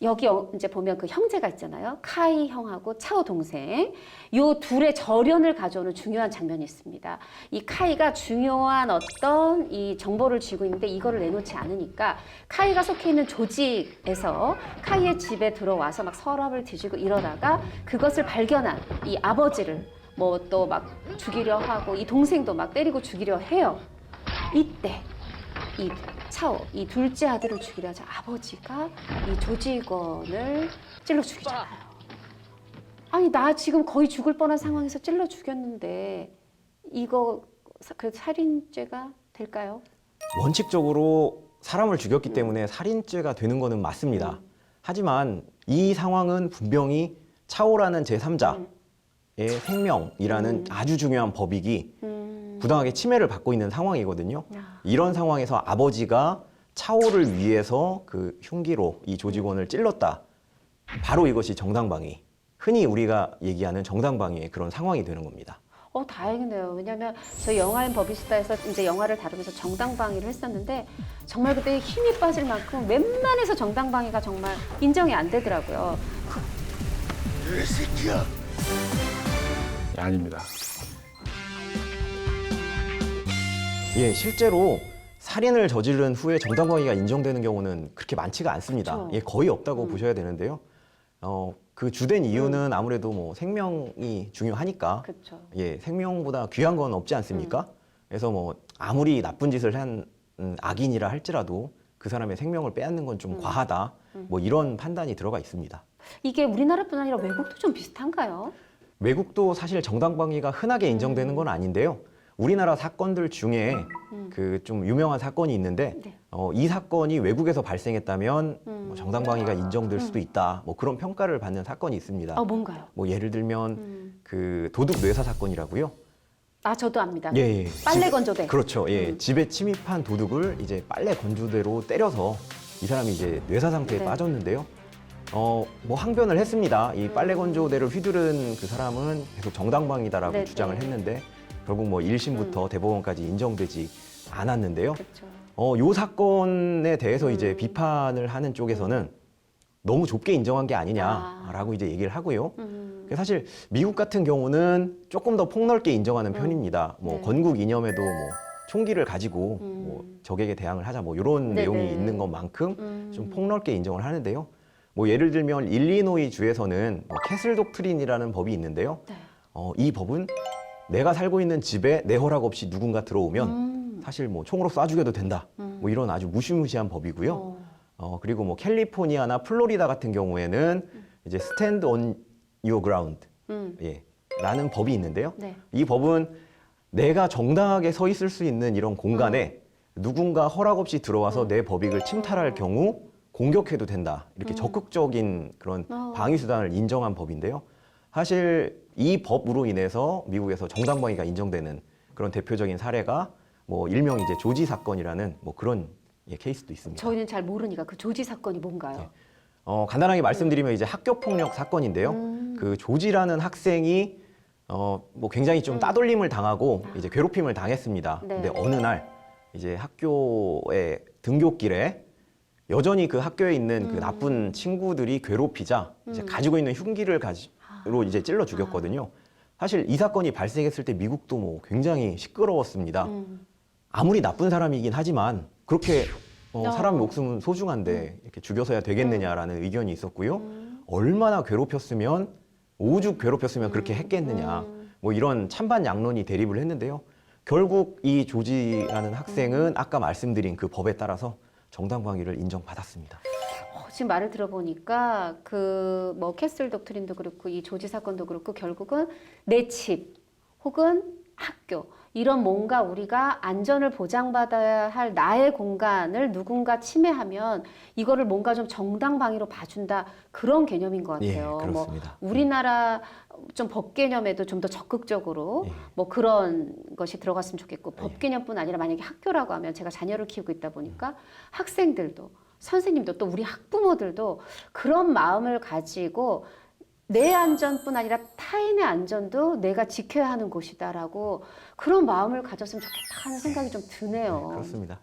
여기 이제 보면 그 형제가 있잖아요. 카이 형하고 차오 동생. 요 둘의 절연을 가져오는 중요한 장면이 있습니다. 이 카이가 중요한 어떤 이 정보를 쥐고 있는데 이거를 내놓지 않으니까 카이가 속해 있는 조직에서 카이의 집에 들어와서 막 서랍을 뒤지고 이러다가 그것을 발견한 이 아버지를 뭐 또 막 죽이려 하고 이 동생도 막 때리고 죽이려 해요. 이때 이 차오, 이 둘째 아들을 죽이려 하자 아버지가 이 조직원을 찔러 죽이잖아요. 아니 나 지금 거의 죽을 뻔한 상황에서 찔러 죽였는데 이거 그 살인죄가 될까요? 원칙적으로 사람을 죽였기 때문에 살인죄가 되는 거는 맞습니다. 하지만 이 상황은 분명히 차오라는 제3자의 생명이라는 아주 중요한 법익이 부당하게 침해를 받고 있는 상황이거든요. 이런 상황에서 아버지가 차오를 위해서 그 흉기로 이 조직원을 찔렀다. 바로 이것이 정당방위. 흔히 우리가 얘기하는 정당방위의 그런 상황이 되는 겁니다. 다행이네요. 왜냐하면 저희 영화인 버비스타에서 이제 영화를 다루면서 정당방위를 했었는데 정말 그때 힘이 빠질 만큼 웬만해서 정당방위가 정말 인정이 안 되더라고요. 이 새끼야. 아닙니다. 예, 실제로 살인을 저지른 후에 정당방위가 인정되는 경우는 그렇게 많지가 않습니다. 그렇죠. 예, 거의 없다고 보셔야 되는데요. 그 주된 이유는 아무래도 뭐 생명이 중요하니까. 그렇죠. 예, 생명보다 귀한 건 없지 않습니까? 그래서 뭐 아무리 나쁜 짓을 한 악인이라 할지라도 그 사람의 생명을 빼앗는 건 좀 과하다. 뭐 이런 판단이 들어가 있습니다. 이게 우리나라뿐 아니라 외국도 좀 비슷한가요? 외국도 사실 정당방위가 흔하게 인정되는 건 아닌데요. 우리나라 사건들 중에 그 좀 유명한 사건이 있는데 네. 이 사건이 외국에서 발생했다면 뭐 정당방위가 인정될 수도 있다. 뭐 그런 평가를 받는 사건이 있습니다. 뭔가요? 뭐 예를 들면 그 도둑 뇌사 사건이라고요. 저도 압니다. 예. 빨래 건조대. 그렇죠. 예. 집에 침입한 도둑을 이제 빨래 건조대로 때려서 이 사람이 이제 뇌사 상태에 네. 빠졌는데요. 뭐 항변을 했습니다. 이 빨래 건조대를 휘두른 그 사람은 계속 정당방위다라고 네, 주장을 네. 했는데 결국 뭐 1심부터 대법원까지 인정되지 않았는데요. 그렇죠. 요 사건에 대해서 이제 비판을 하는 쪽에서는 너무 좁게 인정한 게 아니냐라고 이제 얘기를 하고요. 사실 미국 같은 경우는 조금 더 폭넓게 인정하는 편입니다. 뭐 네. 건국 이념에도 뭐 총기를 가지고 뭐 적에게 대항을 하자 뭐 이런 네, 내용이 네. 있는 것만큼 좀 폭넓게 인정을 하는데요. 뭐 예를 들면 일리노이 주에서는 뭐 캐슬 독트린이라는 법이 있는데요. 네. 이 법은 내가 살고 있는 집에 내 허락 없이 누군가 들어오면 사실 뭐 총으로 쏴 죽여도 된다. 뭐 이런 아주 무시무시한 법이고요. 그리고 뭐 캘리포니아나 플로리다 같은 경우에는 이제 스탠드 온 유어 그라운드 예, 라는 법이 있는데요. 네. 이 법은 내가 정당하게 서 있을 수 있는 이런 공간에 누군가 허락 없이 들어와서 내 법익을 침탈할 경우 공격해도 된다. 이렇게 적극적인 그런 방위 수단을 인정한 법인데요. 사실 이 법으로 인해서 미국에서 정당방위가 인정되는 그런 대표적인 사례가 뭐 일명 이제 조지 사건이라는 뭐 그런 케이스도 있습니다. 저희는 잘 모르니까 그 조지 사건이 뭔가요? 네. 간단하게 말씀드리면 이제 학교 폭력 사건인데요. 그 조지라는 학생이 뭐 굉장히 좀 따돌림을 당하고 이제 괴롭힘을 당했습니다. 네. 근데 어느 날 이제 학교의 등굣길에 여전히 그 학교에 있는 그 나쁜 친구들이 괴롭히자 이제 가지고 있는 흉기를 가지고 이제 찔러 죽였거든요. 사실 이 사건이 발생했을 때 미국도 뭐 굉장히 시끄러웠습니다. 아무리 나쁜 사람이긴 하지만 그렇게 사람 목숨은 소중한데 이렇게 죽여서야 되겠느냐라는 의견이 있었고요. 얼마나 괴롭혔으면 오죽 괴롭혔으면 그렇게 했겠느냐. 뭐 이런 찬반 양론이 대립을 했는데요. 결국 이 조지라는 학생은 아까 말씀드린 그 법에 따라서 정당방위를 인정받았습니다. 지금 말을 들어보니까 그 뭐 캐슬 독트린도 그렇고 이 조지 사건도 그렇고 결국은 내 집 혹은 학교 이런 뭔가 우리가 안전을 보장받아야 할 나의 공간을 누군가 침해하면 이거를 뭔가 좀 정당방위로 봐준다 그런 개념인 것 같아요. 예, 그렇습니다. 뭐 우리나라 좀 법 개념에도 좀 더 적극적으로 뭐 그런 것이 들어갔으면 좋겠고 법 개념뿐 아니라 만약에 학교라고 하면 제가 자녀를 키우고 있다 보니까 학생들도 선생님도 또 우리 학부모들도 그런 마음을 가지고 내 안전뿐 아니라 타인의 안전도 내가 지켜야 하는 곳이다라고 그런 마음을 가졌으면 좋겠다 하는 생각이 좀 드네요. 그렇습니다.